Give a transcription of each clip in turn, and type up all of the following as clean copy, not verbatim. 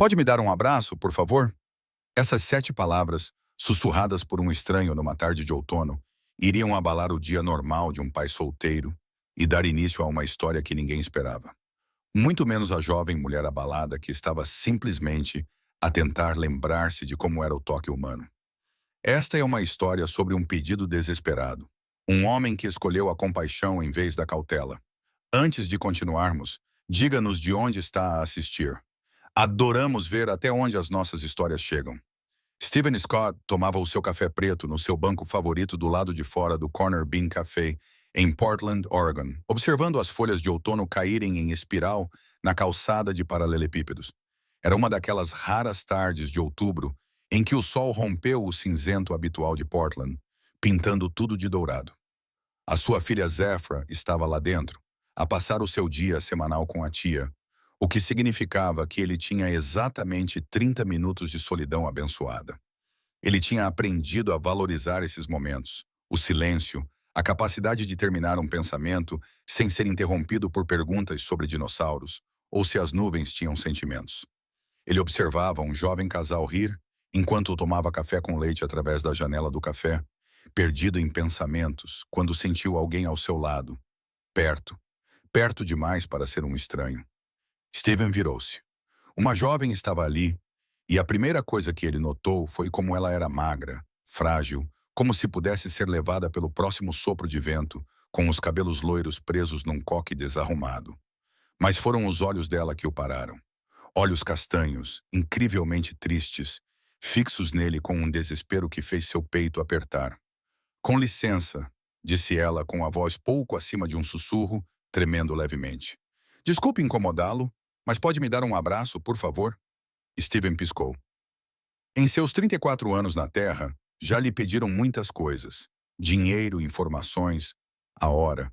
Pode me dar um abraço, por favor? Essas 7 palavras, sussurradas por um estranho numa tarde de outono, iriam abalar o dia normal de um pai solteiro e dar início a uma história que ninguém esperava. Muito menos a jovem mulher abalada que estava simplesmente a tentar lembrar-se de como era o toque humano. Esta é uma história sobre um pedido desesperado. Um homem que escolheu a compaixão em vez da cautela. Antes de continuarmos, diga-nos de onde está a assistir. Adoramos ver até onde as nossas histórias chegam. Stephen Scott tomava o seu café preto no seu banco favorito do lado de fora do Corner Bean Café, em Portland, Oregon, observando as folhas de outono caírem em espiral na calçada de paralelepípedos. Era uma daquelas raras tardes de outubro em que o sol rompeu o cinzento habitual de Portland, pintando tudo de dourado. A sua filha Zephra estava lá dentro, a passar o seu dia semanal com a tia, o que significava que ele tinha exatamente 30 minutos de solidão abençoada. Ele tinha aprendido a valorizar esses momentos, o silêncio, a capacidade de terminar um pensamento sem ser interrompido por perguntas sobre dinossauros ou se as nuvens tinham sentimentos. Ele observava um jovem casal rir enquanto tomava café com leite através da janela do café, perdido em pensamentos quando sentiu alguém ao seu lado, perto, perto demais para ser um estranho. Steven virou-se. Uma jovem estava ali, e a primeira coisa que ele notou foi como ela era magra, frágil, como se pudesse ser levada pelo próximo sopro de vento, com os cabelos loiros presos num coque desarrumado. Mas foram os olhos dela que o pararam. Olhos castanhos, incrivelmente tristes, fixos nele com um desespero que fez seu peito apertar. "Com licença", disse ela com a voz pouco acima de um sussurro, tremendo levemente. "Desculpe incomodá-lo, mas pode me dar um abraço, por favor?" Steven piscou. Em seus 34 anos na Terra, já lhe pediram muitas coisas. Dinheiro, informações, a hora.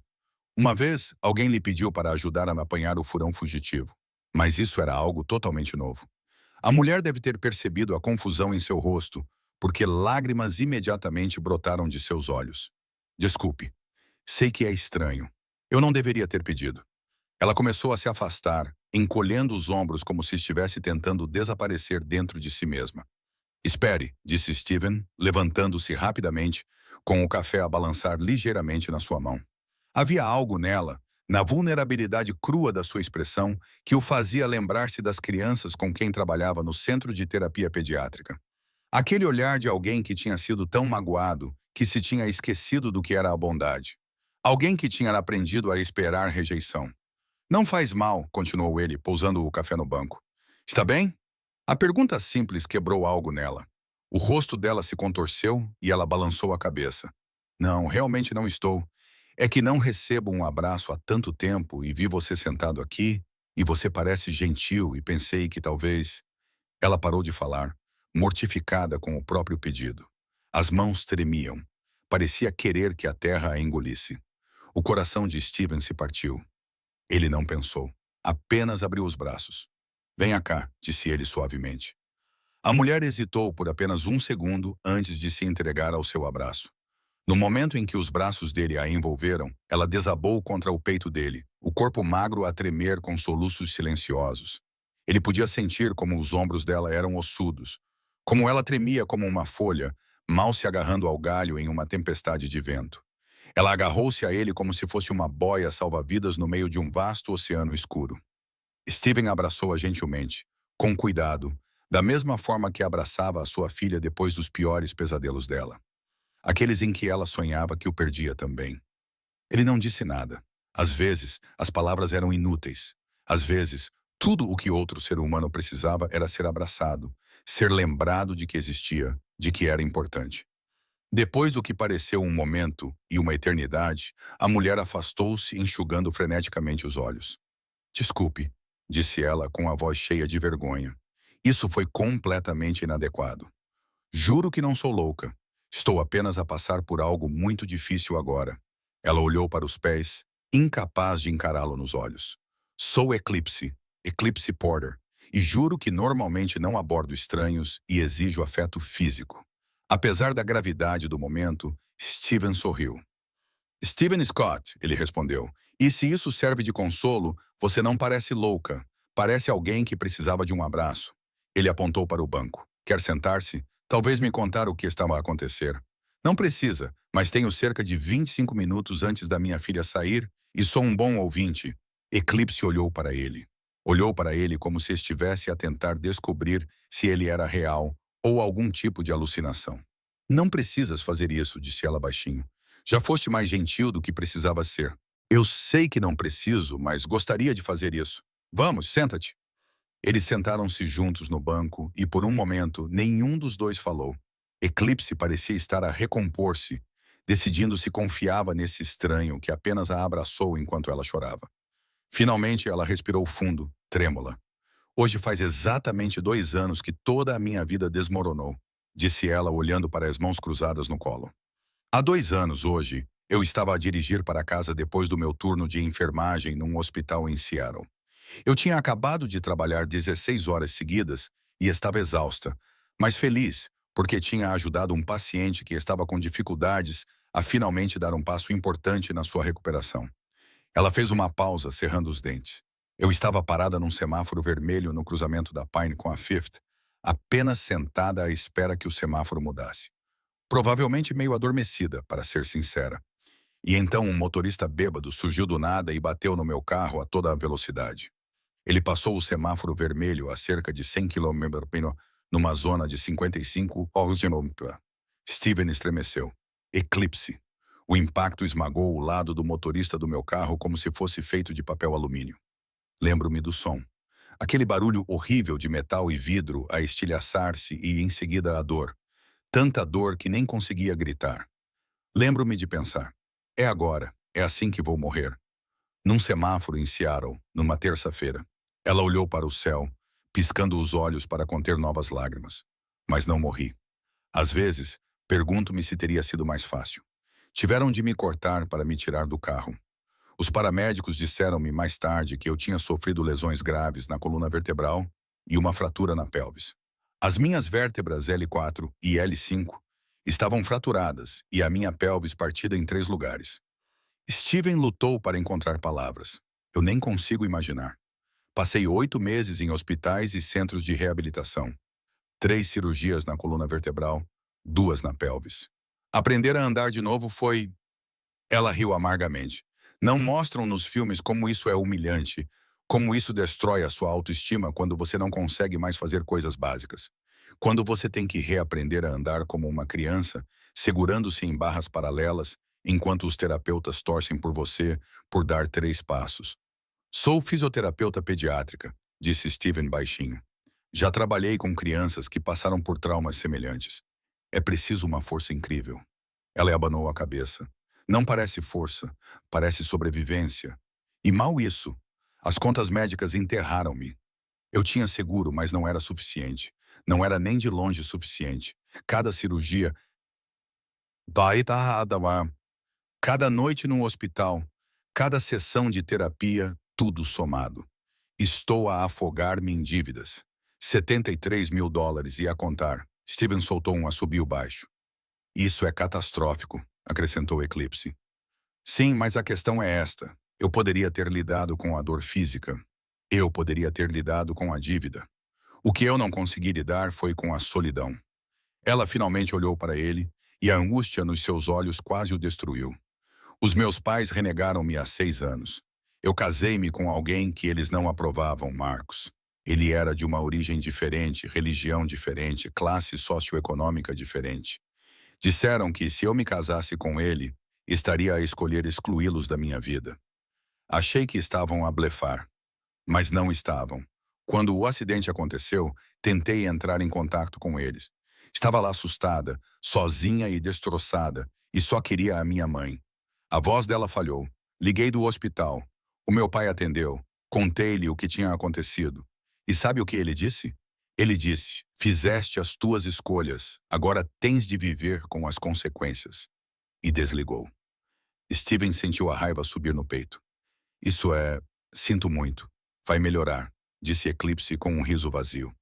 Uma vez, alguém lhe pediu para ajudar a apanhar o furão fugitivo. Mas isso era algo totalmente novo. A mulher deve ter percebido a confusão em seu rosto, porque lágrimas imediatamente brotaram de seus olhos. "Desculpe. Sei que é estranho. Eu não deveria ter pedido." Ela começou a se afastar, encolhendo os ombros como se estivesse tentando desaparecer dentro de si mesma. "Espere", disse Steven, levantando-se rapidamente, com o café a balançar ligeiramente na sua mão. Havia algo nela, na vulnerabilidade crua da sua expressão, que o fazia lembrar-se das crianças com quem trabalhava no centro de terapia pediátrica. Aquele olhar de alguém que tinha sido tão magoado que se tinha esquecido do que era a bondade. Alguém que tinha aprendido a esperar rejeição. "Não faz mal", continuou ele, pousando o café no banco. "Está bem?" A pergunta simples quebrou algo nela. O rosto dela se contorceu e ela balançou a cabeça. "Não, realmente não estou. É que não recebo um abraço há tanto tempo e vi você sentado aqui, e você parece gentil e pensei que talvez..." Ela parou de falar, mortificada com o próprio pedido. As mãos tremiam. Parecia querer que a terra a engolisse. O coração de Steven se partiu. Ele não pensou. Apenas abriu os braços. "Venha cá", disse ele suavemente. A mulher hesitou por apenas um segundo antes de se entregar ao seu abraço. No momento em que os braços dele a envolveram, ela desabou contra o peito dele, o corpo magro a tremer com soluços silenciosos. Ele podia sentir como os ombros dela eram ossudos, como ela tremia como uma folha, mal se agarrando ao galho em uma tempestade de vento. Ela agarrou-se a ele como se fosse uma boia salva-vidas no meio de um vasto oceano escuro. Steven abraçou-a gentilmente, com cuidado, da mesma forma que abraçava a sua filha depois dos piores pesadelos dela. Aqueles em que ela sonhava que o perdia também. Ele não disse nada. Às vezes, as palavras eram inúteis. Às vezes, tudo o que outro ser humano precisava era ser abraçado, ser lembrado de que existia, de que era importante. Depois do que pareceu um momento e uma eternidade, a mulher afastou-se, enxugando freneticamente os olhos. "Desculpe", disse ela com a voz cheia de vergonha. "Isso foi completamente inadequado. Juro que não sou louca. Estou apenas a passar por algo muito difícil agora." Ela olhou para os pés, incapaz de encará-lo nos olhos. "Sou Eclipse Porter, e juro que normalmente não abordo estranhos e exijo afeto físico." Apesar da gravidade do momento, Steven sorriu. "Steven Scott", ele respondeu. "E se isso serve de consolo, você não parece louca. Parece alguém que precisava de um abraço." Ele apontou para o banco. Quer sentar-se? Talvez me contar o que estava a acontecer. Não precisa, mas tenho cerca de 25 minutos antes da minha filha sair e sou um bom ouvinte. Eclipse olhou para ele. Olhou para ele como se estivesse a tentar descobrir se ele era real ou algum tipo de alucinação. Não precisas fazer isso, disse ela baixinho. Já foste mais gentil do que precisava ser. Eu sei que não preciso, mas gostaria de fazer isso. Vamos, senta-te. Eles sentaram-se juntos no banco e, por um momento, nenhum dos dois falou. Eclipse parecia estar a recompor-se, decidindo se confiava nesse estranho que apenas a abraçou enquanto ela chorava. Finalmente, ela respirou fundo, trêmula. Hoje faz exatamente 2 anos que toda a minha vida desmoronou, disse ela olhando para as mãos cruzadas no colo. Há 2 anos, hoje, eu estava a dirigir para casa depois do meu turno de enfermagem num hospital em Seattle. Eu tinha acabado de trabalhar 16 horas seguidas e estava exausta, mas feliz, porque tinha ajudado um paciente que estava com dificuldades a finalmente dar um passo importante na sua recuperação. Ela fez uma pausa, cerrando os dentes. Eu estava parada num semáforo vermelho no cruzamento da Pine com a Fifth, apenas sentada à espera que o semáforo mudasse. Provavelmente meio adormecida, para ser sincera. E então um motorista bêbado surgiu do nada e bateu no meu carro a toda a velocidade. Ele passou o semáforo vermelho a cerca de 100 km/h numa zona de 55 km/h. Steven estremeceu. Eclipse. O impacto esmagou o lado do motorista do meu carro como se fosse feito de papel alumínio. Lembro-me do som. Aquele barulho horrível de metal e vidro a estilhaçar-se e em seguida a dor. Tanta dor que nem conseguia gritar. Lembro-me de pensar. É agora, é assim que vou morrer. Num semáforo em Seattle, numa terça-feira. Ela olhou para o céu, piscando os olhos para conter novas lágrimas. Mas não morri. Às vezes, pergunto-me se teria sido mais fácil. Tiveram de me cortar para me tirar do carro. Os paramédicos disseram-me mais tarde que eu tinha sofrido lesões graves na coluna vertebral e uma fratura na pelvis. As minhas vértebras L4 e L5 estavam fraturadas e a minha pelvis partida em 3 lugares. Steven lutou para encontrar palavras. Eu nem consigo imaginar. Passei 8 meses em hospitais e centros de reabilitação. 3 cirurgias na coluna vertebral, 2 na pelvis. Aprender a andar de novo foi... Ela riu amargamente. Não mostram nos filmes como isso é humilhante, como isso destrói a sua autoestima quando você não consegue mais fazer coisas básicas. Quando você tem que reaprender a andar como uma criança, segurando-se em barras paralelas, enquanto os terapeutas torcem por você por dar 3 passos. Sou fisioterapeuta pediátrica, disse Steven baixinho. Já trabalhei com crianças que passaram por traumas semelhantes. É preciso uma força incrível. Ela abanou a cabeça. Não parece força, parece sobrevivência. E mal isso. As contas médicas enterraram-me. Eu tinha seguro, mas não era suficiente. Não era nem de longe suficiente. Cada cirurgia... Cada noite no hospital, cada sessão de terapia, tudo somado. Estou a afogar-me em dívidas. 73 mil dólares e a contar. Steven soltou um assobio baixo. Isso é catastrófico, acrescentou Eclipse. Sim, mas a questão é esta. Eu poderia ter lidado com a dor física. Eu poderia ter lidado com a dívida. O que eu não consegui lidar foi com a solidão. Ela finalmente olhou para ele e a angústia nos seus olhos quase o destruiu. Os meus pais renegaram-me há 6 anos. Eu casei-me com alguém que eles não aprovavam, Marcos. Ele era de uma origem diferente, religião diferente, classe socioeconômica diferente. Disseram que, se eu me casasse com ele, estaria a escolher excluí-los da minha vida. Achei que estavam a blefar, mas não estavam. Quando o acidente aconteceu, tentei entrar em contato com eles. Estava lá assustada, sozinha e destroçada, e só queria a minha mãe. A voz dela falhou. Liguei do hospital. O meu pai atendeu. Contei-lhe o que tinha acontecido. E sabe o que ele disse? Ele disse, fizeste as tuas escolhas, agora tens de viver com as consequências. E desligou. Steven sentiu a raiva subir no peito. Isso é... Sinto muito. Vai melhorar, disse Eclipse com um riso vazio.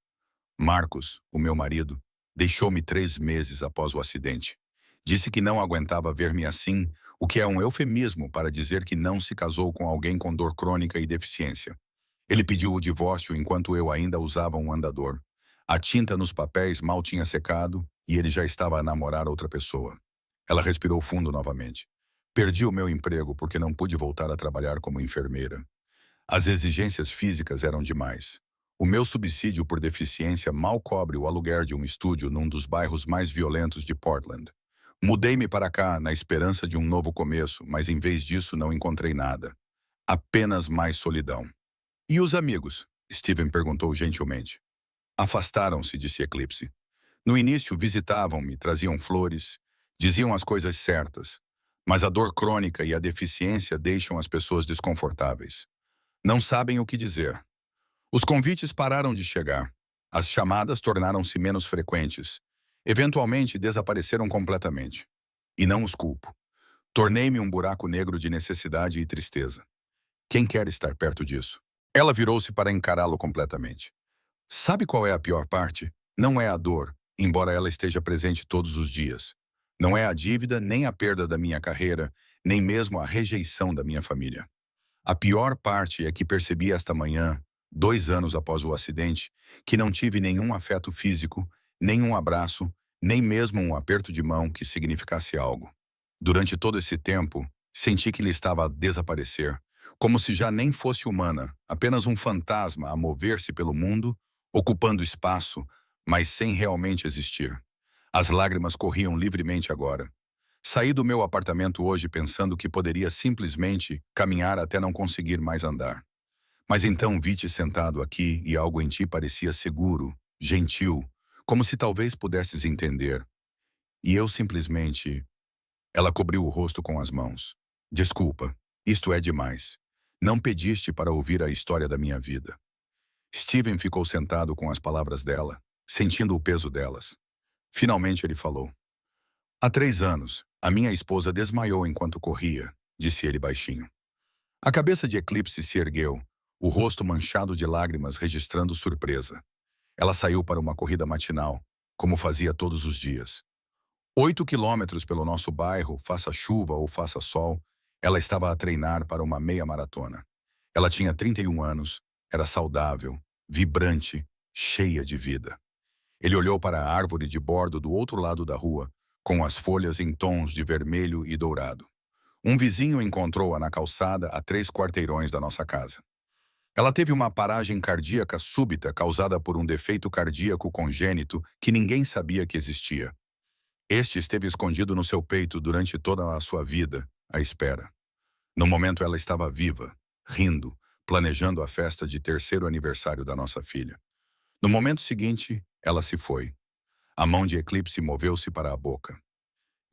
Marcos, o meu marido, deixou-me 3 meses após o acidente. Disse que não aguentava ver-me assim, o que é um eufemismo para dizer que não se casou com alguém com dor crônica e deficiência. Ele pediu o divórcio enquanto eu ainda usava um andador. A tinta nos papéis mal tinha secado e ele já estava a namorar outra pessoa. Ela respirou fundo novamente. Perdi o meu emprego porque não pude voltar a trabalhar como enfermeira. As exigências físicas eram demais. O meu subsídio por deficiência mal cobre o aluguer de um estúdio num dos bairros mais violentos de Portland. Mudei-me para cá na esperança de um novo começo, mas em vez disso não encontrei nada. Apenas mais solidão. E os amigos? Steven perguntou gentilmente. Afastaram-se, disse Eclipse. No início visitavam-me, traziam flores, diziam as coisas certas. Mas a dor crônica e a deficiência deixam as pessoas desconfortáveis. Não sabem o que dizer. Os convites pararam de chegar. As chamadas tornaram-se menos frequentes. Eventualmente desapareceram completamente. E não os culpo. Tornei-me um buraco negro de necessidade e tristeza. Quem quer estar perto disso? Ela virou-se para encará-lo completamente. Sabe qual é a pior parte? Não é a dor, embora ela esteja presente todos os dias. Não é a dívida, nem a perda da minha carreira, nem mesmo a rejeição da minha família. A pior parte é que percebi esta manhã, 2 anos após o acidente, que não tive nenhum afeto físico, nem um abraço, nem mesmo um aperto de mão que significasse algo. Durante todo esse tempo, senti que ele estava a desaparecer, como se já nem fosse humana, apenas um fantasma a mover-se pelo mundo, ocupando espaço, mas sem realmente existir. As lágrimas corriam livremente agora. Saí do meu apartamento hoje pensando que poderia simplesmente caminhar até não conseguir mais andar. Mas então vi-te sentado aqui e algo em ti parecia seguro, gentil, como se talvez pudesses entender. E eu simplesmente... Ela cobriu o rosto com as mãos. Desculpa, isto é demais. Não pediste para ouvir a história da minha vida. Steven ficou sentado com as palavras dela, sentindo o peso delas. Finalmente ele falou. Há 3 anos, a minha esposa desmaiou enquanto corria, disse ele baixinho. A cabeça de Eclipse se ergueu, o rosto manchado de lágrimas registrando surpresa. Ela saiu para uma corrida matinal, como fazia todos os dias. 8 quilômetros pelo nosso bairro, faça chuva ou faça sol, ela estava a treinar para uma meia maratona. Ela tinha 31 anos, era saudável, vibrante, cheia de vida. Ele olhou para a árvore de bordo do outro lado da rua, com as folhas em tons de vermelho e dourado. Um vizinho encontrou-a na calçada a 3 quarteirões da nossa casa. Ela teve uma paragem cardíaca súbita causada por um defeito cardíaco congênito que ninguém sabia que existia. Este esteve escondido no seu peito durante toda a sua vida, à espera. No momento ela estava viva, rindo, planejando a festa de 3º aniversário da nossa filha. No momento seguinte, ela se foi. A mão de Eclipse moveu-se para a boca.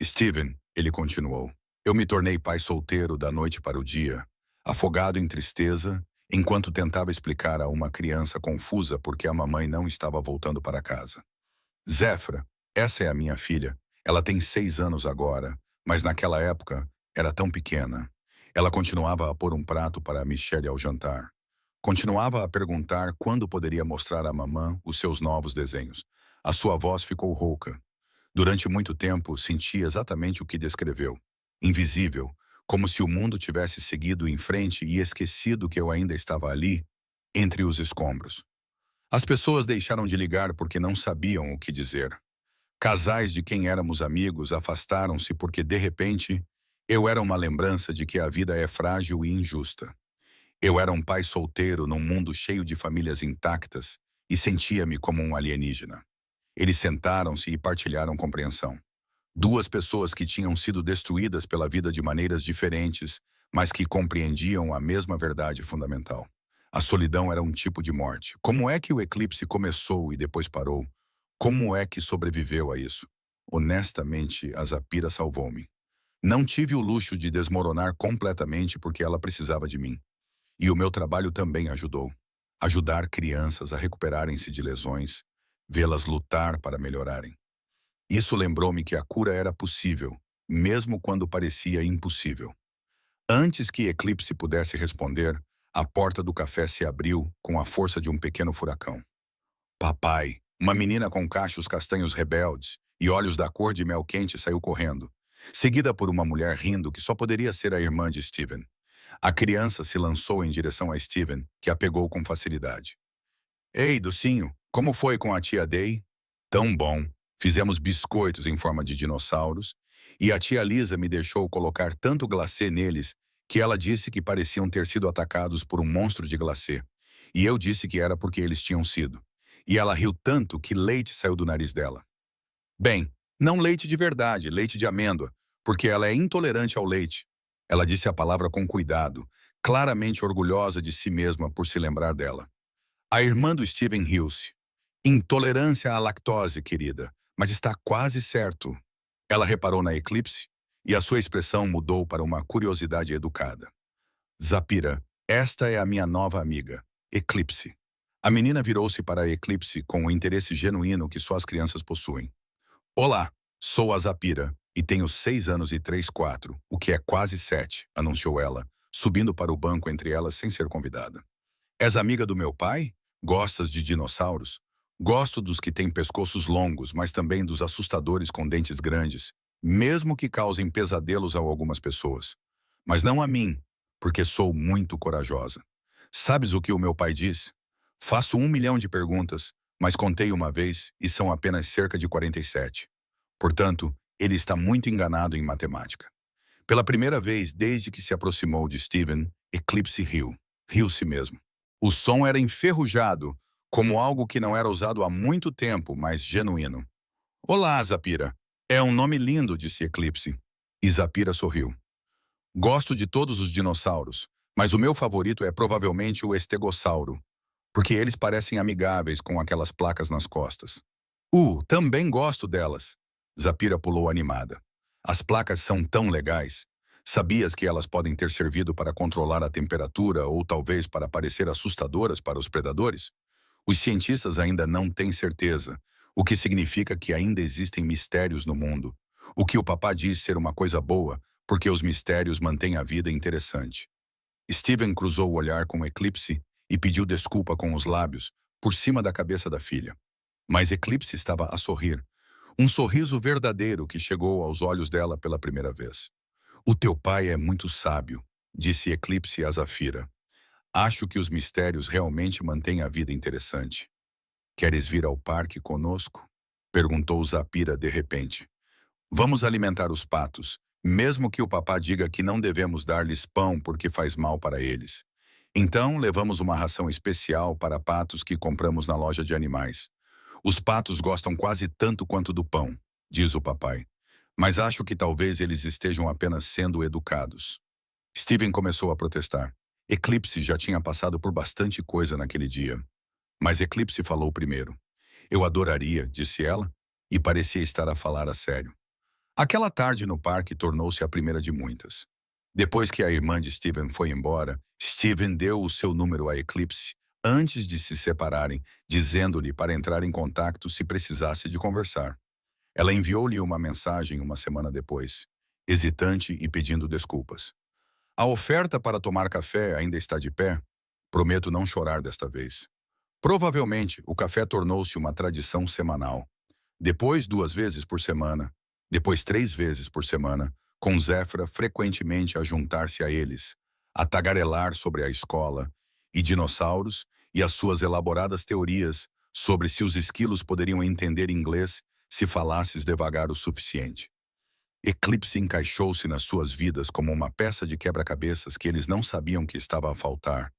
Steven, ele continuou, eu me tornei pai solteiro da noite para o dia, afogado em tristeza, enquanto tentava explicar a uma criança confusa por que a mamãe não estava voltando para casa. Zéfra, essa é a minha filha. Ela tem 6 anos agora, mas naquela época era tão pequena. Ela continuava a pôr um prato para Michelle ao jantar. Continuava a perguntar quando poderia mostrar à mamã os seus novos desenhos. A sua voz ficou rouca. Durante muito tempo, senti exatamente o que descreveu. Invisível, como se o mundo tivesse seguido em frente e esquecido que eu ainda estava ali, entre os escombros. As pessoas deixaram de ligar porque não sabiam o que dizer. Casais de quem éramos amigos afastaram-se porque, de repente, eu era uma lembrança de que a vida é frágil e injusta. Eu era um pai solteiro num mundo cheio de famílias intactas e sentia-me como um alienígena. Eles sentaram-se e partilharam compreensão. 2 pessoas que tinham sido destruídas pela vida de maneiras diferentes, mas que compreendiam a mesma verdade fundamental. A solidão era um tipo de morte. Como é que o eclipse começou e depois parou? Como é que sobreviveu a isso? Honestamente, a Zapira salvou-me. Não tive o luxo de desmoronar completamente porque ela precisava de mim. E o meu trabalho também ajudou. Ajudar crianças a recuperarem-se de lesões, vê-las lutar para melhorarem. Isso lembrou-me que a cura era possível, mesmo quando parecia impossível. Antes que Eclipse pudesse responder, a porta do café se abriu com a força de um pequeno furacão. Papai, uma menina com cachos castanhos rebeldes e olhos da cor de mel quente saiu correndo, seguida por uma mulher rindo que só poderia ser a irmã de Steven. A criança se lançou em direção a Steven, que a pegou com facilidade. Ei, docinho, como foi com a tia Day? Tão bom. Fizemos biscoitos em forma de dinossauros e a tia Lisa me deixou colocar tanto glacê neles que ela disse que pareciam ter sido atacados por um monstro de glacê. E eu disse que era porque eles tinham sido. E ela riu tanto que leite saiu do nariz dela. Bem, não leite de verdade, leite de amêndoa, porque ela é intolerante ao leite. Ela disse a palavra com cuidado, claramente orgulhosa de si mesma por se lembrar dela. A irmã do Steven riu-se. Intolerância à lactose, querida, mas está quase certo. Ela reparou na Eclipse e a sua expressão mudou para uma curiosidade educada. Zapira, esta é a minha nova amiga, Eclipse. A menina virou-se para a Eclipse com o interesse genuíno que só as crianças possuem. Olá, sou a Zapira e tenho 6 anos e 3/4, o que é quase 7, anunciou ela, subindo para o banco entre elas sem ser convidada. És amiga do meu pai? Gostas de dinossauros? Gosto dos que têm pescoços longos, mas também dos assustadores com dentes grandes, mesmo que causem pesadelos a algumas pessoas. Mas não a mim, porque sou muito corajosa. Sabes o que o meu pai diz? Faço 1 milhão de perguntas, mas contei uma vez e são apenas cerca de 47. Portanto, ele está muito enganado em matemática. Pela primeira vez desde que se aproximou de Steven, Eclipse riu. Riu-se mesmo. O som era enferrujado, como algo que não era usado há muito tempo, mas genuíno. Olá, Zapira. É um nome lindo, disse Eclipse. E Zapira sorriu. Gosto de todos os dinossauros, mas o meu favorito é provavelmente o estegossauro, porque eles parecem amigáveis com aquelas placas nas costas. Também gosto delas. Zapira pulou animada. As placas são tão legais. Sabias que elas podem ter servido para controlar a temperatura ou talvez para parecer assustadoras para os predadores? Os cientistas ainda não têm certeza, o que significa que ainda existem mistérios no mundo. O que o papá diz ser uma coisa boa, porque os mistérios mantêm a vida interessante. Steven cruzou o olhar com Eclipse e pediu desculpa com os lábios, por cima da cabeça da filha. Mas Eclipse estava a sorrir. Um sorriso verdadeiro que chegou aos olhos dela pela primeira vez. O teu pai é muito sábio, disse Eclipse a Zafira. Acho que os mistérios realmente mantêm a vida interessante. Queres vir ao parque conosco? Perguntou Zapira de repente. Vamos alimentar os patos, mesmo que o papá diga que não devemos dar-lhes pão porque faz mal para eles. Então, levamos uma ração especial para patos que compramos na loja de animais. Os patos gostam quase tanto quanto do pão, diz o papai. Mas acho que talvez eles estejam apenas sendo educados. Steven começou a protestar. Eclipse já tinha passado por bastante coisa naquele dia. Mas Eclipse falou primeiro. Eu adoraria, disse ela, e parecia estar a falar a sério. Aquela tarde no parque tornou-se a primeira de muitas. Depois que a irmã de Steven foi embora, Steven deu o seu número a Eclipse antes de se separarem, dizendo-lhe para entrar em contato se precisasse de conversar. Ela enviou-lhe uma mensagem uma semana depois, hesitante e pedindo desculpas. A oferta para tomar café ainda está de pé? Prometo não chorar desta vez. Provavelmente, o café tornou-se uma tradição semanal. Depois, 2 vezes por semana. Depois, 3 vezes por semana, com Zéfra frequentemente a juntar-se a eles, a tagarelar sobre a escola, e dinossauros, e as suas elaboradas teorias sobre se os esquilos poderiam entender inglês se falasses devagar o suficiente. Eclipse encaixou-se nas suas vidas como uma peça de quebra-cabeças que eles não sabiam que estava a faltar.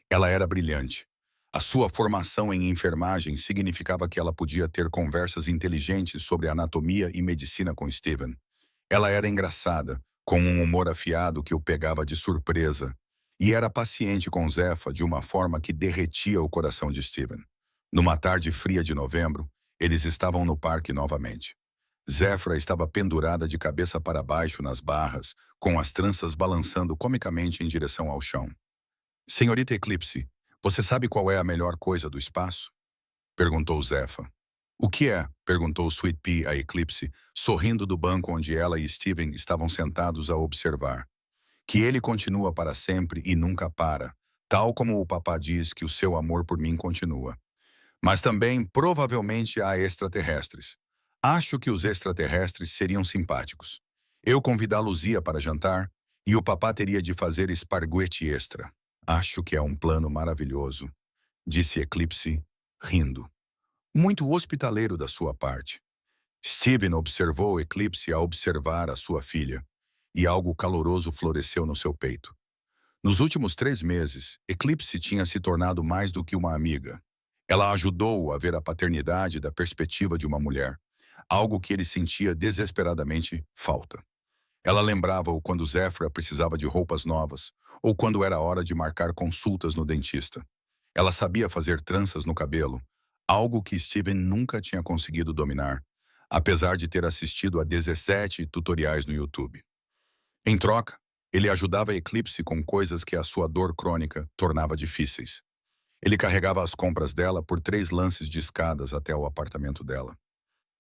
Ela era brilhante. A sua formação em enfermagem significava que ela podia ter conversas inteligentes sobre anatomia e medicina com Steven. Ela era engraçada, com um humor afiado que o pegava de surpresa, e era paciente com Zefa de uma forma que derretia o coração de Steven. Numa tarde fria de novembro, eles estavam no parque novamente. Zéfra estava pendurada de cabeça para baixo nas barras, com as tranças balançando comicamente em direção ao chão. Senhorita Eclipse, você sabe qual é a melhor coisa do espaço? Perguntou Zefa. O que é? Perguntou Sweet Pea a Eclipse, sorrindo do banco onde ela e Steven estavam sentados a observar. Que ele continua para sempre e nunca para, tal como o papá diz que o seu amor por mim continua. Mas também, provavelmente, há extraterrestres. Acho que os extraterrestres seriam simpáticos. Eu convidá-los-ia para jantar e o papá teria de fazer esparguete extra. Acho que é um plano maravilhoso, disse Eclipse, rindo. Muito hospitaleiro da sua parte. Steven observou Eclipse a observar a sua filha, e algo caloroso floresceu no seu peito. Nos últimos 3 meses, Eclipse tinha se tornado mais do que uma amiga. Ela ajudou-o a ver a paternidade da perspectiva de uma mulher, algo que ele sentia desesperadamente falta. Ela lembrava-o quando Zéfira precisava de roupas novas, ou quando era hora de marcar consultas no dentista. Ela sabia fazer tranças no cabelo, algo que Steven nunca tinha conseguido dominar, apesar de ter assistido a 17 tutoriais no YouTube. Em troca, ele ajudava Eclipse com coisas que a sua dor crônica tornava difíceis. Ele carregava as compras dela por 3 lances de escadas até o apartamento dela.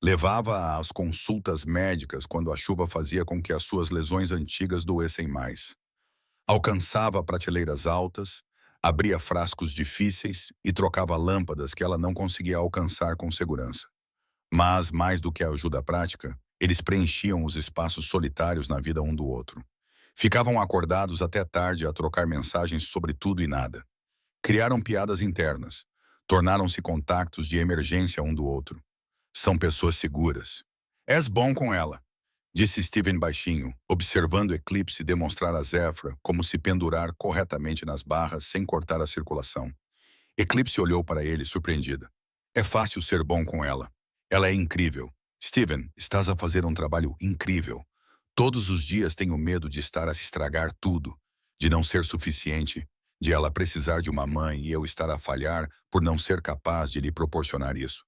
Levava-a às consultas médicas quando a chuva fazia com que as suas lesões antigas doessem mais. Alcançava prateleiras altas, abria frascos difíceis e trocava lâmpadas que ela não conseguia alcançar com segurança. Mas, mais do que a ajuda prática, eles preenchiam os espaços solitários na vida um do outro. Ficavam acordados até tarde a trocar mensagens sobre tudo e nada. Criaram piadas internas. Tornaram-se contactos de emergência um do outro. São pessoas seguras. És bom com ela, disse Steven baixinho, observando Eclipse demonstrar a Zéfira como se pendurar corretamente nas barras sem cortar a circulação. Eclipse olhou para ele, surpreendida. É fácil ser bom com ela. Ela é incrível. Steven, estás a fazer um trabalho incrível. Todos os dias tenho medo de estar a se estragar tudo, de não ser suficiente, de ela precisar de uma mãe e eu estar a falhar por não ser capaz de lhe proporcionar isso.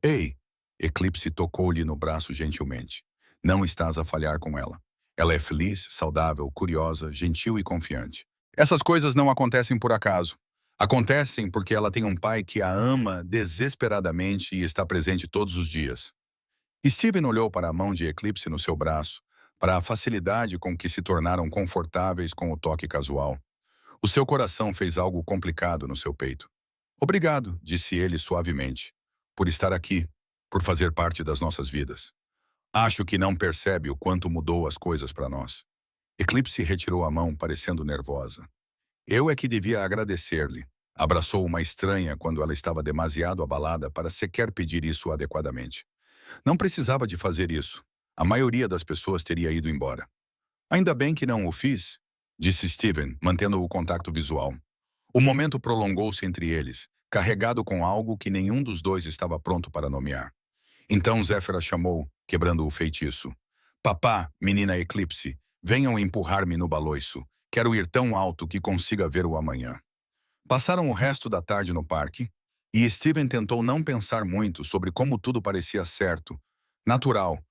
Ei! Eclipse tocou-lhe no braço gentilmente. Não estás a falhar com ela. Ela é feliz, saudável, curiosa, gentil e confiante. Essas coisas não acontecem por acaso. Acontecem porque ela tem um pai que a ama desesperadamente e está presente todos os dias. Steven olhou para a mão de Eclipse no seu braço, para a facilidade com que se tornaram confortáveis com o toque casual. O seu coração fez algo complicado no seu peito. Obrigado, disse ele suavemente, por estar aqui, por fazer parte das nossas vidas. Acho que não percebe o quanto mudou as coisas para nós. Eclipse retirou a mão, parecendo nervosa. Eu é que devia agradecer-lhe. Abraçou uma estranha quando ela estava demasiado abalada para sequer pedir isso adequadamente. Não precisava de fazer isso. A maioria das pessoas teria ido embora. Ainda bem que não o fiz, disse Steven, mantendo o contato visual. O momento prolongou-se entre eles, carregado com algo que nenhum dos dois estava pronto para nomear. Então Zéfira chamou, quebrando o feitiço. Papá, menina Eclipse, venham empurrar-me no baloiço. Quero ir tão alto que consiga ver o amanhã. Passaram o resto da tarde no parque, e Steven tentou não pensar muito sobre como tudo parecia certo, natural,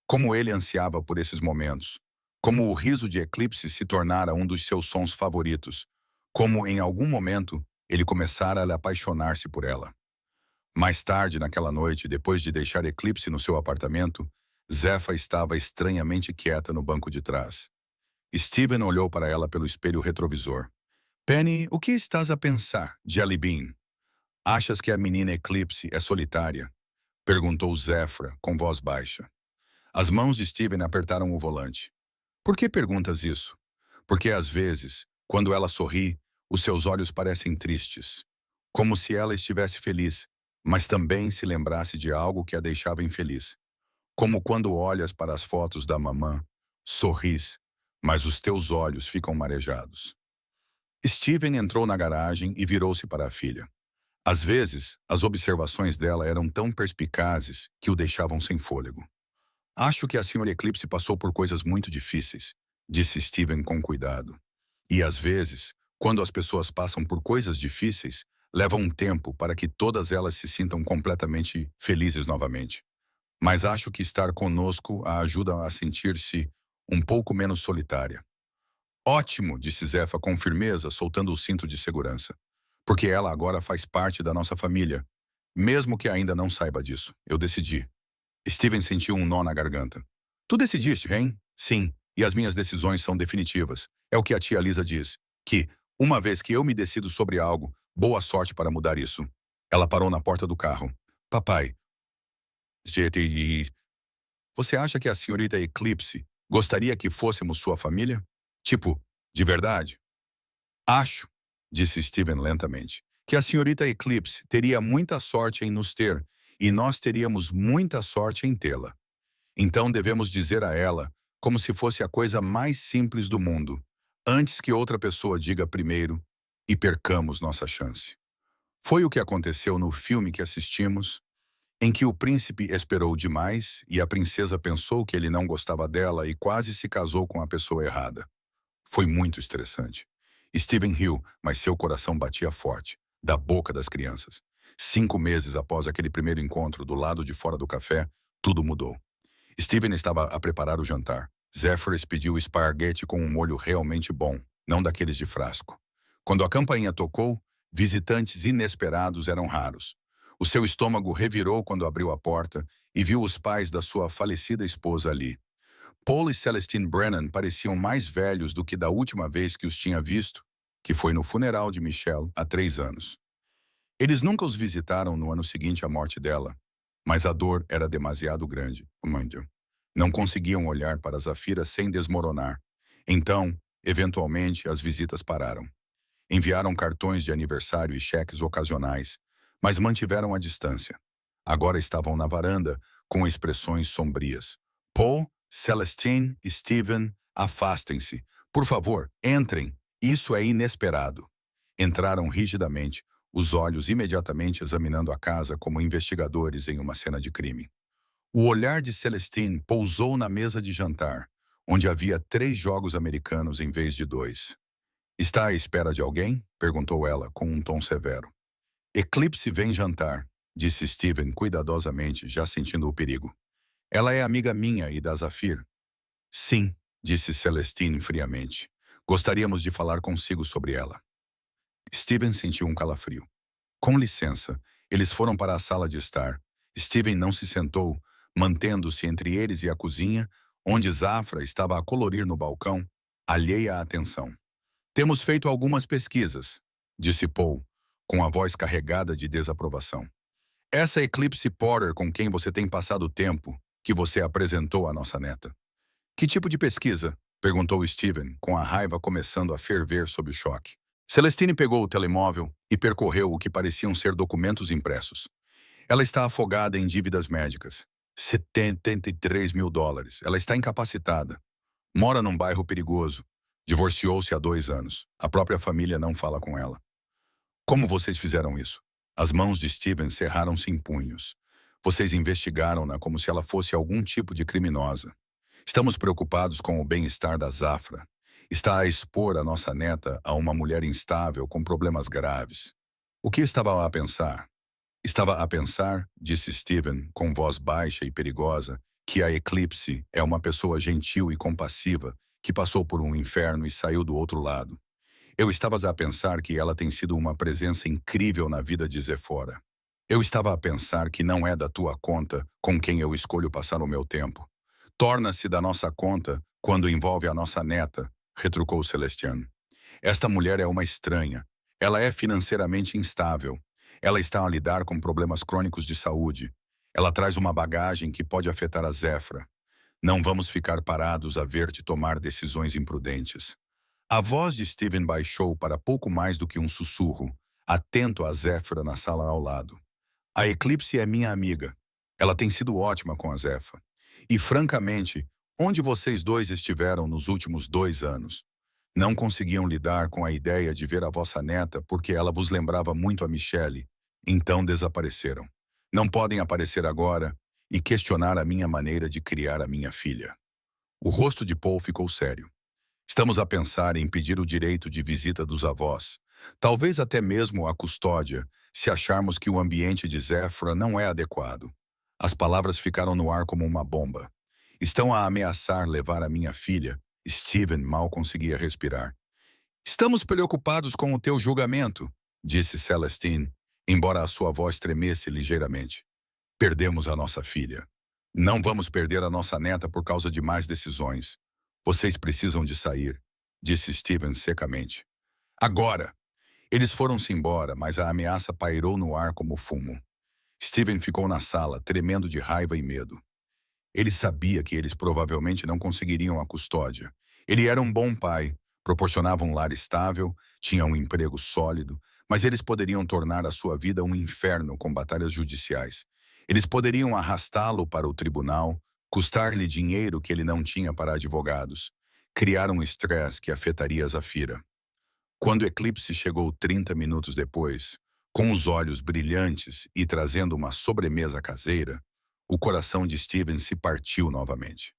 como ele ansiava por esses momentos, como o riso de Eclipse se tornara um dos seus sons favoritos, como em algum momento ele começara a apaixonar-se por ela. Mais tarde naquela noite, depois de deixar Eclipse no seu apartamento, Zepha estava estranhamente quieta no banco de trás. Steven olhou para ela pelo espelho retrovisor. Penny, o que estás a pensar, Jelly Bean? Achas que a menina Eclipse é solitária? Perguntou Zéfira, com voz baixa. As mãos de Steven apertaram o volante. Por que perguntas isso? Porque às vezes, quando ela sorri, os seus olhos parecem tristes. Como se ela estivesse feliz, mas também se lembrasse de algo que a deixava infeliz. Como quando olhas para as fotos da mamã, sorris, mas os teus olhos ficam marejados. Steven entrou na garagem e virou-se para a filha. Às vezes, as observações dela eram tão perspicazes que o deixavam sem fôlego. Acho que a Sra. Eclipse passou por coisas muito difíceis, disse Steven com cuidado. E às vezes, quando as pessoas passam por coisas difíceis, leva um tempo para que todas elas se sintam completamente felizes novamente. Mas acho que estar conosco a ajuda a sentir-se um pouco menos solitária. Ótimo, disse Zepha com firmeza, soltando o cinto de segurança. Porque ela agora faz parte da nossa família. Mesmo que ainda não saiba disso, eu decidi. Steven sentiu um nó na garganta. Tu decidiste, hein? Sim, e as minhas decisões são definitivas. É o que a tia Lisa diz, que, uma vez que eu me decido sobre algo, boa sorte para mudar isso. Ela parou na porta do carro. Papai, GTI, você acha que a senhorita Eclipse gostaria que fôssemos sua família? Tipo, de verdade? Acho, disse Steven lentamente, Que a senhorita Eclipse teria muita sorte em nos ter, e nós teríamos muita sorte em tê-la. Então devemos dizer a ela, como se fosse a coisa mais simples do mundo, antes que outra pessoa diga primeiro e percamos nossa chance. Foi o que aconteceu no filme que assistimos, em que o príncipe esperou demais e a princesa pensou que ele não gostava dela e quase se casou com a pessoa errada. Foi muito estressante. Steven riu, mas seu coração batia forte, da boca das crianças. 5 meses após aquele primeiro encontro do lado de fora do café, tudo mudou. Steven estava a preparar o jantar. Zephyrus pediu esparguete com um molho realmente bom, não daqueles de frasco. Quando a campainha tocou, visitantes inesperados eram raros. O seu estômago revirou quando abriu a porta e viu os pais da sua falecida esposa ali. Paul e Celestine Brennan pareciam mais velhos do que da última vez que os tinha visto, que foi no funeral de Michelle há 3 anos. Eles nunca os visitaram no ano seguinte à morte dela, mas a dor era demasiado grande, Mandio. Não conseguiam olhar para Zafira sem desmoronar. Então, eventualmente, as visitas pararam. Enviaram cartões de aniversário e cheques ocasionais, mas mantiveram a distância. Agora estavam na varanda, com expressões sombrias. Paul, Celestine, Steven, afastem-se. Por favor, entrem. Isso é inesperado. Entraram rigidamente, os olhos imediatamente examinando a casa como investigadores em uma cena de crime. O olhar de Celestine pousou na mesa de jantar, onde havia 3 jogos americanos em vez de 2. Está à espera de alguém? Perguntou ela, com um tom severo. Eclipse vem jantar, disse Steven cuidadosamente, já sentindo o perigo. Ela é amiga minha e da Zafir. Sim, disse Celestine friamente. Gostaríamos de falar consigo sobre ela. Steven sentiu um calafrio. Com licença, eles foram para a sala de estar. Steven não se sentou, mantendo-se entre eles e a cozinha, onde Zafra estava a colorir no balcão, alheia à atenção. Temos feito algumas pesquisas, disse Paul, com a voz carregada de desaprovação. Essa Eclipse Porter com quem você tem passado tempo, que você apresentou à nossa neta. Que tipo de pesquisa? Perguntou Steven, com a raiva começando a ferver sob o choque. Celestine pegou o telemóvel e percorreu o que pareciam ser documentos impressos. Ela está afogada em dívidas médicas. $73.000. Ela está incapacitada. Mora num bairro perigoso. Divorciou-se há 2 anos. A própria família não fala com ela. Como vocês fizeram isso? As mãos de Steven cerraram-se em punhos. Vocês investigaram-na como se ela fosse algum tipo de criminosa. Estamos preocupados com o bem-estar da Zafra. Está a expor a nossa neta a uma mulher instável com problemas graves. O que estava a pensar? Estava a pensar, disse Steven, com voz baixa e perigosa, que a Eclipse é uma pessoa gentil e compassiva que passou por um inferno e saiu do outro lado. Eu estava a pensar que ela tem sido uma presença incrível na vida de Zephora. Eu estava a pensar que não é da tua conta com quem eu escolho passar o meu tempo. Torna-se da nossa conta quando envolve a nossa neta, retrucou Celestiane. Esta mulher é uma estranha. Ela é financeiramente instável. Ela está a lidar com problemas crônicos de saúde. Ela traz uma bagagem que pode afetar a Zefra. Não vamos ficar parados a ver-te tomar decisões imprudentes. A voz de Steven baixou para pouco mais do que um sussurro, atento a Zefra na sala ao lado. A Eclipse é minha amiga. Ela tem sido ótima com a Zefra. E, francamente, onde vocês dois estiveram nos últimos 2 anos? Não conseguiam lidar com a ideia de ver a vossa neta porque ela vos lembrava muito a Michelle. Então desapareceram. Não podem aparecer agora e questionar a minha maneira de criar a minha filha. O rosto de Paul ficou sério. Estamos a pensar em pedir o direito de visita dos avós, talvez até mesmo a custódia, se acharmos que o ambiente de Zefra não é adequado. As palavras ficaram no ar como uma bomba. Estão a ameaçar levar a minha filha. Steven mal conseguia respirar. Estamos preocupados com o teu julgamento, disse Celestine, embora a sua voz tremesse ligeiramente. Perdemos a nossa filha. Não vamos perder a nossa neta por causa de mais decisões. Vocês precisam de sair, disse Steven secamente. Agora! Eles foram-se embora, mas a ameaça pairou no ar como fumo. Steven ficou na sala, tremendo de raiva e medo. Ele sabia que eles provavelmente não conseguiriam a custódia. Ele era um bom pai, proporcionava um lar estável, tinha um emprego sólido, Mas eles poderiam tornar a sua vida um inferno com batalhas judiciais. Eles poderiam arrastá-lo para o tribunal, custar-lhe dinheiro que ele não tinha para advogados, criar um estresse que afetaria Zafira. Quando o eclipse chegou 30 minutos depois, com os olhos brilhantes e trazendo uma sobremesa caseira, o coração de Steven se partiu novamente.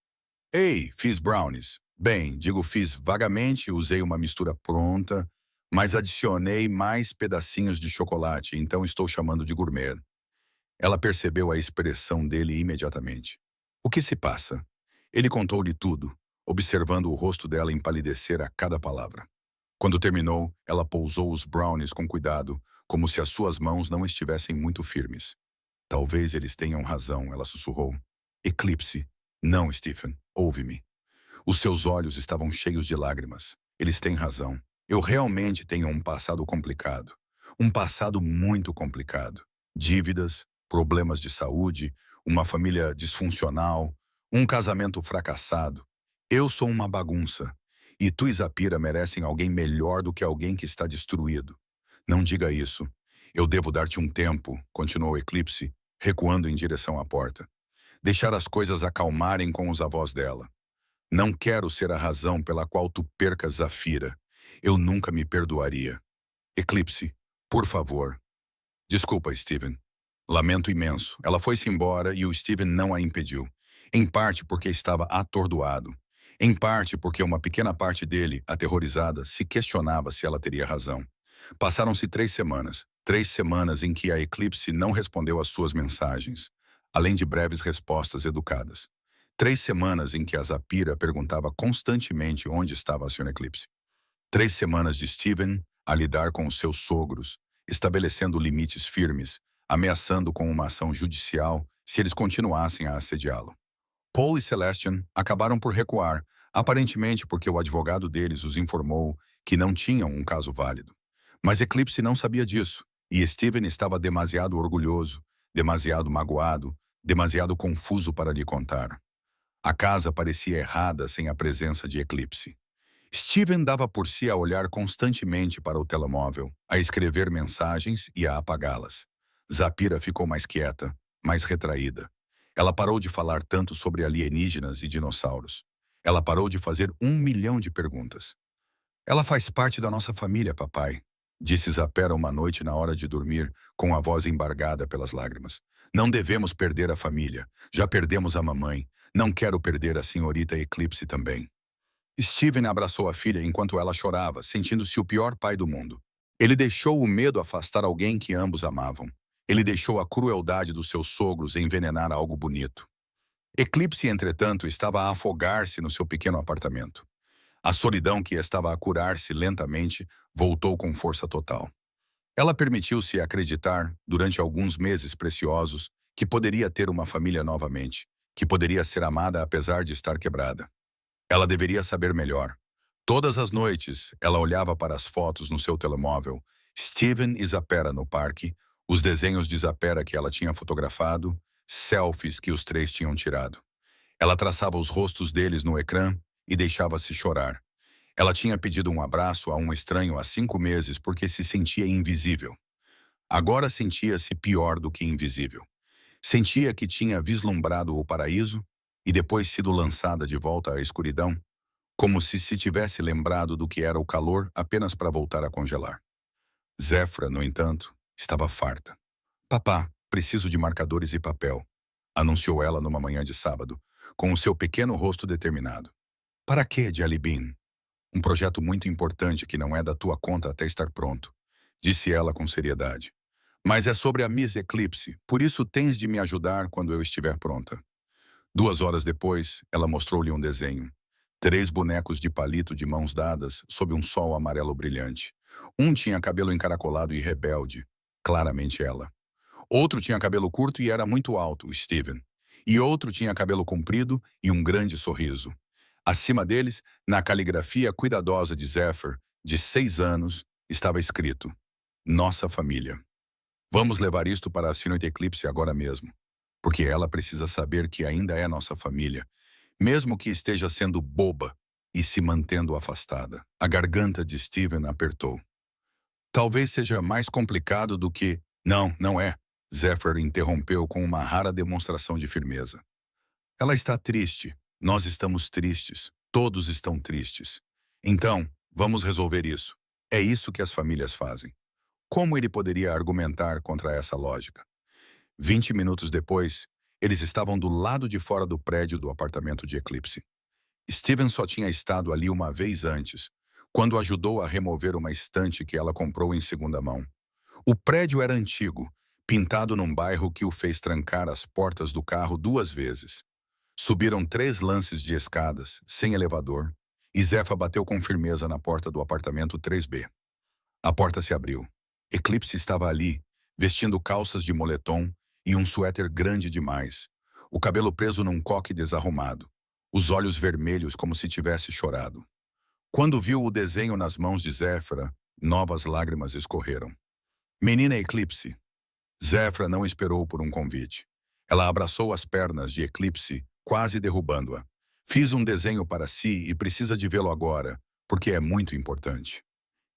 Ei, fiz brownies. Bem, digo fiz vagamente, usei uma mistura pronta, mas adicionei mais pedacinhos de chocolate, então estou chamando de gourmet. Ela percebeu a expressão dele imediatamente. O que se passa? Ele contou-lhe tudo, observando o rosto dela empalidecer a cada palavra. Quando terminou, ela pousou os brownies com cuidado, como se as suas mãos não estivessem muito firmes. Talvez eles tenham razão, ela sussurrou. Eclipse. Não, Stephen, ouve-me. Os seus olhos estavam cheios de lágrimas. Eles têm razão. Eu realmente tenho um passado complicado. Um passado muito complicado. Dívidas, problemas de saúde, uma família disfuncional, um casamento fracassado. Eu sou uma bagunça. E tu e Zapira merecem alguém melhor do que alguém que está destruído. Não diga isso. Eu devo dar-te um tempo, continuou Eclipse, recuando em direção à porta. Deixar as coisas acalmarem com os avós dela. Não quero ser a razão pela qual tu percas Zafira. Eu nunca me perdoaria. Eclipse, por favor. Desculpa, Steven. Lamento imenso. Ela foi-se embora e o Steven não a impediu. Em parte porque estava atordoado. Em parte porque uma pequena parte dele, aterrorizada, se questionava se ela teria razão. Passaram-se 3 semanas em que a Eclipse não respondeu às suas mensagens, além de breves respostas educadas. 3 semanas em que a Zapira perguntava constantemente onde estava a Sra. Eclipse. 3 semanas de Steven a lidar com os seus sogros, estabelecendo limites firmes, ameaçando com uma ação judicial se eles continuassem a assediá-lo. Paul e Celestian acabaram por recuar, aparentemente porque o advogado deles os informou que não tinham um caso válido. Mas Eclipse não sabia disso, e Steven estava demasiado orgulhoso, demasiado magoado, demasiado confuso para lhe contar. A casa parecia errada sem a presença de Eclipse. Steven dava por si a olhar constantemente para o telemóvel, a escrever mensagens e a apagá-las. Zapira ficou mais quieta, mais retraída. Ela parou de falar tanto sobre alienígenas e dinossauros. Ela parou de fazer 1 milhão de perguntas. Ela faz parte da nossa família, papai, disse Zapera uma noite na hora de dormir, com a voz embargada pelas lágrimas. Não devemos perder a família. Já perdemos a mamãe. Não quero perder a senhorita Eclipse também. Steven abraçou a filha enquanto ela chorava, sentindo-se o pior pai do mundo. Ele deixou o medo afastar alguém que ambos amavam. Ele deixou a crueldade dos seus sogros envenenar algo bonito. Eclipse, entretanto, estava a afogar-se no seu pequeno apartamento. A solidão que estava a curar-se lentamente voltou com força total. Ela permitiu-se acreditar, durante alguns meses preciosos, que poderia ter uma família novamente, que poderia ser amada apesar de estar quebrada. Ela deveria saber melhor. Todas as noites, ela olhava para as fotos no seu telemóvel, Steven e Zapera no parque, os desenhos de Zapera que ela tinha fotografado, selfies que os três tinham tirado. Ela traçava os rostos deles no ecrã e deixava-se chorar. Ela tinha pedido um abraço a um estranho há 5 meses porque se sentia invisível. Agora sentia-se pior do que invisível. Sentia que tinha vislumbrado o paraíso e depois sido lançada de volta à escuridão, como se tivesse lembrado do que era o calor apenas para voltar a congelar. Zéfra, no entanto, estava farta. Papá, preciso de marcadores e papel, anunciou ela numa manhã de sábado, com o seu pequeno rosto determinado. Para quê, Jelly Bean? Um projeto muito importante que não é da tua conta até estar pronto, disse ela com seriedade. Mas é sobre a Miss Eclipse, por isso tens de me ajudar quando eu estiver pronta. 2 horas depois, ela mostrou-lhe um desenho. 3 bonecos de palito de mãos dadas sob um sol amarelo brilhante. Um tinha cabelo encaracolado e rebelde, claramente ela. Outro tinha cabelo curto e era muito alto, Steven. E outro tinha cabelo comprido e um grande sorriso. Acima deles, na caligrafia cuidadosa de Zephyr, de 6 anos, estava escrito: Nossa família. Vamos levar isto para a Sra. Eclipse agora mesmo, porque ela precisa saber que ainda é nossa família, mesmo que esteja sendo boba e se mantendo afastada. A garganta de Steven apertou. Talvez seja mais complicado do que... Não, não é. Zephyr interrompeu com uma rara demonstração de firmeza. Ela está triste. Nós estamos tristes. Todos estão tristes. Então, vamos resolver isso. É isso que as famílias fazem. Como ele poderia argumentar contra essa lógica? 20 minutos depois, eles estavam do lado de fora do prédio do apartamento de Eclipse. Steven só tinha estado ali uma vez antes, quando ajudou a remover uma estante que ela comprou em segunda mão. O prédio era antigo, pintado num bairro que o fez trancar as portas do carro 2 vezes. Subiram 3 lances de escadas, sem elevador, e Zefa bateu com firmeza na porta do apartamento 3B. A porta se abriu. Eclipse estava ali, vestindo calças de moletom e um suéter grande demais, o cabelo preso num coque desarrumado, os olhos vermelhos como se tivesse chorado. Quando viu o desenho nas mãos de Zéfira, novas lágrimas escorreram. Menina Eclipse. Zéfira não esperou por um convite. Ela abraçou as pernas de Eclipse, quase derrubando-a. Fiz um desenho para si e precisa de vê-lo agora, porque é muito importante.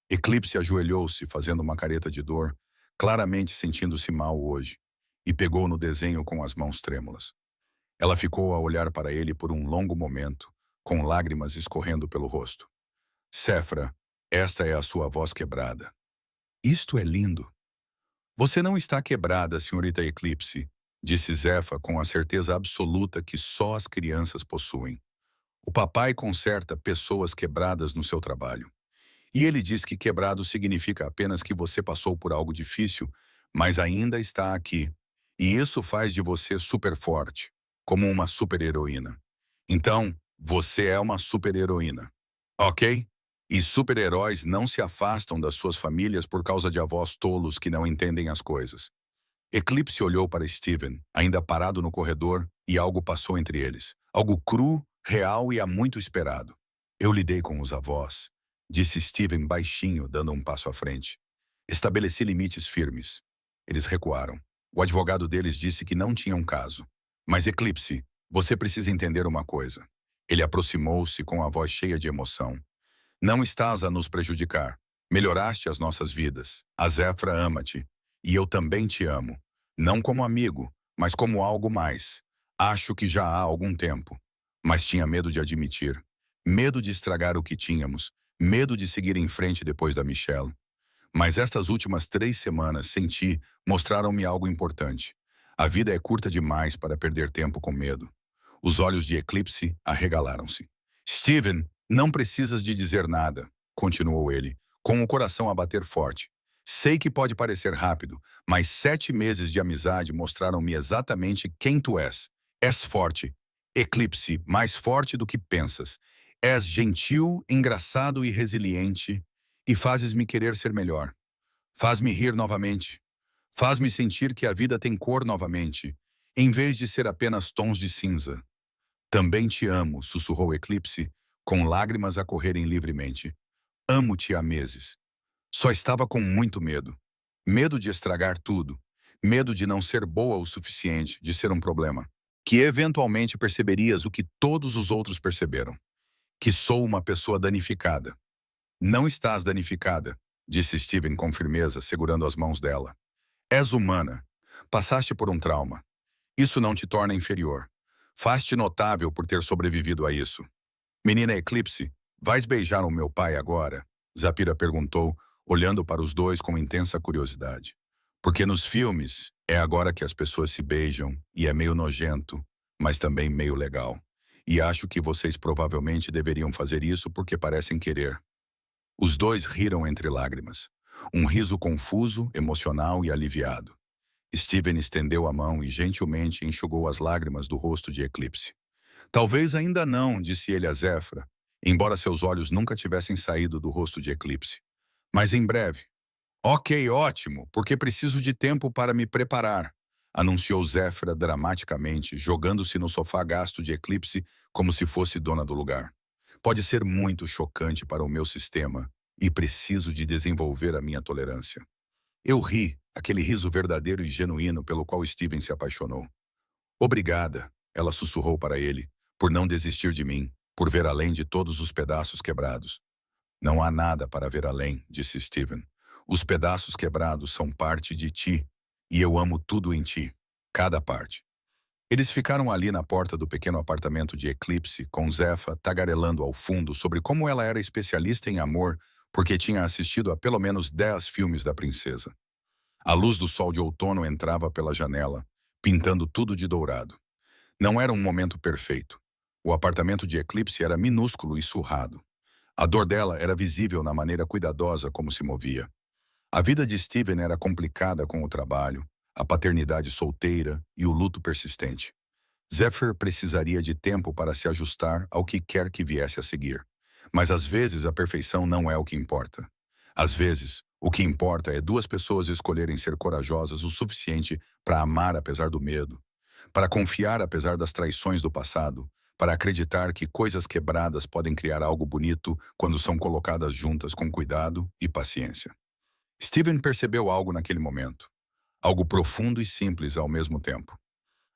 Eclipse ajoelhou-se, fazendo uma careta de dor, claramente sentindo-se mal hoje, e pegou no desenho com as mãos trêmulas. Ela ficou a olhar para ele por um longo momento, com lágrimas escorrendo pelo rosto. Zéfira, esta é a sua voz quebrada. Isto é lindo. Você não está quebrada, senhorita Eclipse, disse Zefa com a certeza absoluta que só as crianças possuem. O papai conserta pessoas quebradas no seu trabalho. E ele diz que quebrado significa apenas que você passou por algo difícil, mas ainda está aqui. E isso faz de você super forte, como uma super-heroína. Então, você é uma super-heroína. Ok? E super-heróis não se afastam das suas famílias por causa de avós tolos que não entendem as coisas. Eclipse olhou para Steven, ainda parado no corredor, e algo passou entre eles. Algo cru, real e há muito esperado. Eu lidei com os avós, disse Steven baixinho, dando um passo à frente. Estabeleci limites firmes. Eles recuaram. O advogado deles disse que não tinha um caso. Mas Eclipse, você precisa entender uma coisa. Ele aproximou-se com a voz cheia de emoção. Não estás a nos prejudicar. Melhoraste as nossas vidas. A Zéfira ama-te. E eu também te amo. Não como amigo, mas como algo mais. Acho que já há algum tempo. Mas tinha medo de admitir. Medo de estragar o que tínhamos. Medo de seguir em frente depois da Michelle. Mas estas últimas 3 semanas sem ti mostraram-me algo importante. A vida é curta demais para perder tempo com medo. Os olhos de Eclipse arregalaram-se. Steven, não precisas de dizer nada, continuou ele, com o coração a bater forte. Sei que pode parecer rápido, mas 7 meses de amizade mostraram-me exatamente quem tu és. És forte. Eclipse, mais forte do que pensas. És gentil, engraçado e resiliente, e fazes-me querer ser melhor. Faz-me rir novamente. Faz-me sentir que a vida tem cor novamente, em vez de ser apenas tons de cinza. Também te amo, sussurrou Eclipse, com lágrimas a correrem livremente. Amo-te há meses. Só estava com muito medo. Medo de estragar tudo. Medo de não ser boa o suficiente, de ser um problema. Que eventualmente perceberias o que todos os outros perceberam. Que sou uma pessoa danificada. Não estás danificada, disse Steven com firmeza, segurando as mãos dela. És humana. Passaste por um trauma. Isso não te torna inferior. Faz-te notável por ter sobrevivido a isso. Menina Eclipse, vais beijar o meu pai agora? Zapira perguntou, olhando para os dois com intensa curiosidade. Porque nos filmes, é agora que as pessoas se beijam, e é meio nojento, mas também meio legal. E acho que vocês provavelmente deveriam fazer isso porque parecem querer. Os dois riram entre lágrimas. Um riso confuso, emocional e aliviado. Steven estendeu a mão e gentilmente enxugou as lágrimas do rosto de Eclipse. Talvez ainda não, disse ele a Zéfira, embora seus olhos nunca tivessem saído do rosto de Eclipse. Mas em breve. Ok, ótimo, porque preciso de tempo para me preparar, anunciou Zéfira dramaticamente, jogando-se no sofá gasto de Eclipse como se fosse dona do lugar. Pode ser muito chocante para o meu sistema e preciso de desenvolver a minha tolerância. Eu ri, aquele riso verdadeiro e genuíno pelo qual Steven se apaixonou. Obrigada, ela sussurrou para ele, por não desistir de mim, por ver além de todos os pedaços quebrados. Não há nada para ver além, disse Steven. Os pedaços quebrados são parte de ti, e eu amo tudo em ti, cada parte. Eles ficaram ali na porta do pequeno apartamento de Eclipse, com Zefa tagarelando ao fundo sobre como ela era especialista em amor porque tinha assistido a pelo menos 10 filmes da princesa. A luz do sol de outono entrava pela janela, pintando tudo de dourado. Não era um momento perfeito. O apartamento de Eclipse era minúsculo e surrado. A dor dela era visível na maneira cuidadosa como se movia. A vida de Steven era complicada com o trabalho, a paternidade solteira e o luto persistente. Zephyr precisaria de tempo para se ajustar ao que quer que viesse a seguir. Mas às vezes a perfeição não é o que importa. Às vezes, o que importa é duas pessoas escolherem ser corajosas o suficiente para amar apesar do medo, para confiar apesar das traições do passado, para acreditar que coisas quebradas podem criar algo bonito quando são colocadas juntas com cuidado e paciência. Steven percebeu algo naquele momento, algo profundo e simples ao mesmo tempo.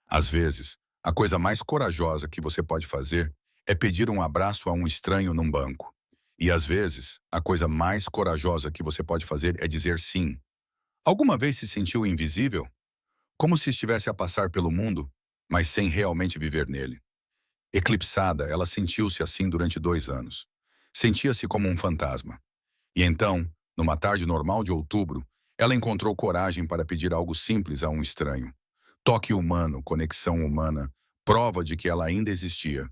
Às vezes, a coisa mais corajosa que você pode fazer é pedir um abraço a um estranho num banco. E às vezes, a coisa mais corajosa que você pode fazer é dizer sim. Alguma vez se sentiu invisível? Como se estivesse a passar pelo mundo, mas sem realmente viver nele. Eclipsada, ela sentiu-se assim durante 2 anos. Sentia-se como um fantasma. E então, numa tarde normal de outubro, ela encontrou coragem para pedir algo simples a um estranho. Toque humano, conexão humana, prova de que ela ainda existia.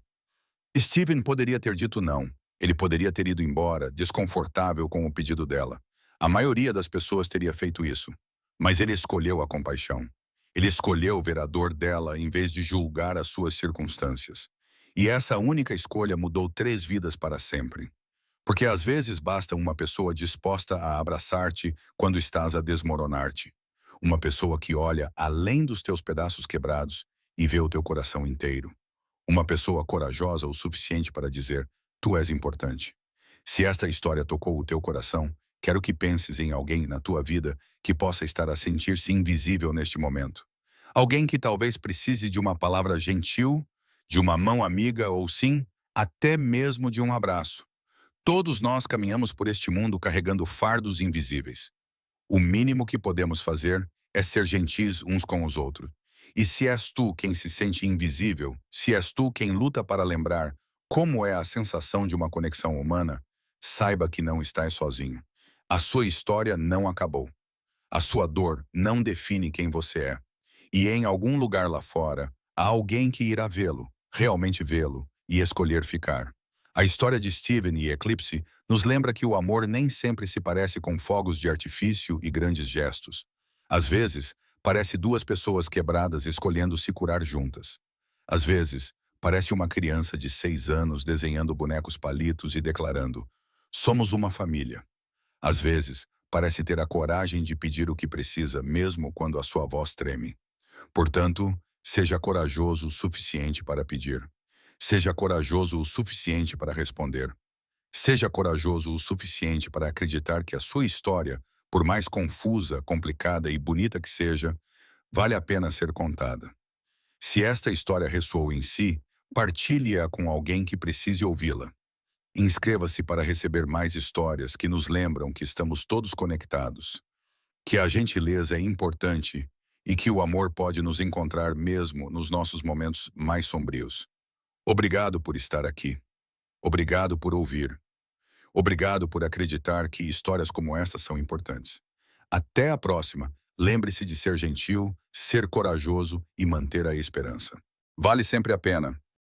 Steven poderia ter dito não. Ele poderia ter ido embora, desconfortável com o pedido dela. A maioria das pessoas teria feito isso. Mas ele escolheu a compaixão. Ele escolheu ver a dor dela em vez de julgar as suas circunstâncias. E essa única escolha mudou 3 vidas para sempre. Porque às vezes basta uma pessoa disposta a abraçar-te quando estás a desmoronar-te. Uma pessoa que olha além dos teus pedaços quebrados e vê o teu coração inteiro. Uma pessoa corajosa o suficiente para dizer, tu és importante. Se esta história tocou o teu coração, quero que penses em alguém na tua vida que possa estar a sentir-se invisível neste momento. Alguém que talvez precise de uma palavra gentil, de uma mão amiga ou sim, até mesmo de um abraço. Todos nós caminhamos por este mundo carregando fardos invisíveis. O mínimo que podemos fazer é ser gentis uns com os outros. E se és tu quem se sente invisível, se és tu quem luta para lembrar como é a sensação de uma conexão humana, saiba que não estás sozinho. A sua história não acabou. A sua dor não define quem você é. E em algum lugar lá fora, há alguém que irá vê-lo, realmente vê-lo, e escolher ficar. A história de Steven e Eclipse nos lembra que o amor nem sempre se parece com fogos de artifício e grandes gestos. Às vezes, parece duas pessoas quebradas escolhendo se curar juntas. Às vezes, parece uma criança de 6 anos desenhando bonecos palitos e declarando, somos uma família. Às vezes, parece ter a coragem de pedir o que precisa, mesmo quando a sua voz treme. Portanto, seja corajoso o suficiente para pedir. Seja corajoso o suficiente para responder. Seja corajoso o suficiente para acreditar que a sua história, por mais confusa, complicada e bonita que seja, vale a pena ser contada. Se esta história ressoou em si, partilhe-a com alguém que precise ouvi-la. Inscreva-se para receber mais histórias que nos lembram que estamos todos conectados, que a gentileza é importante e que o amor pode nos encontrar mesmo nos nossos momentos mais sombrios. Obrigado por estar aqui. Obrigado por ouvir. Obrigado por acreditar que histórias como esta são importantes. Até a próxima. Lembre-se de ser gentil, ser corajoso e manter a esperança. Vale sempre a pena.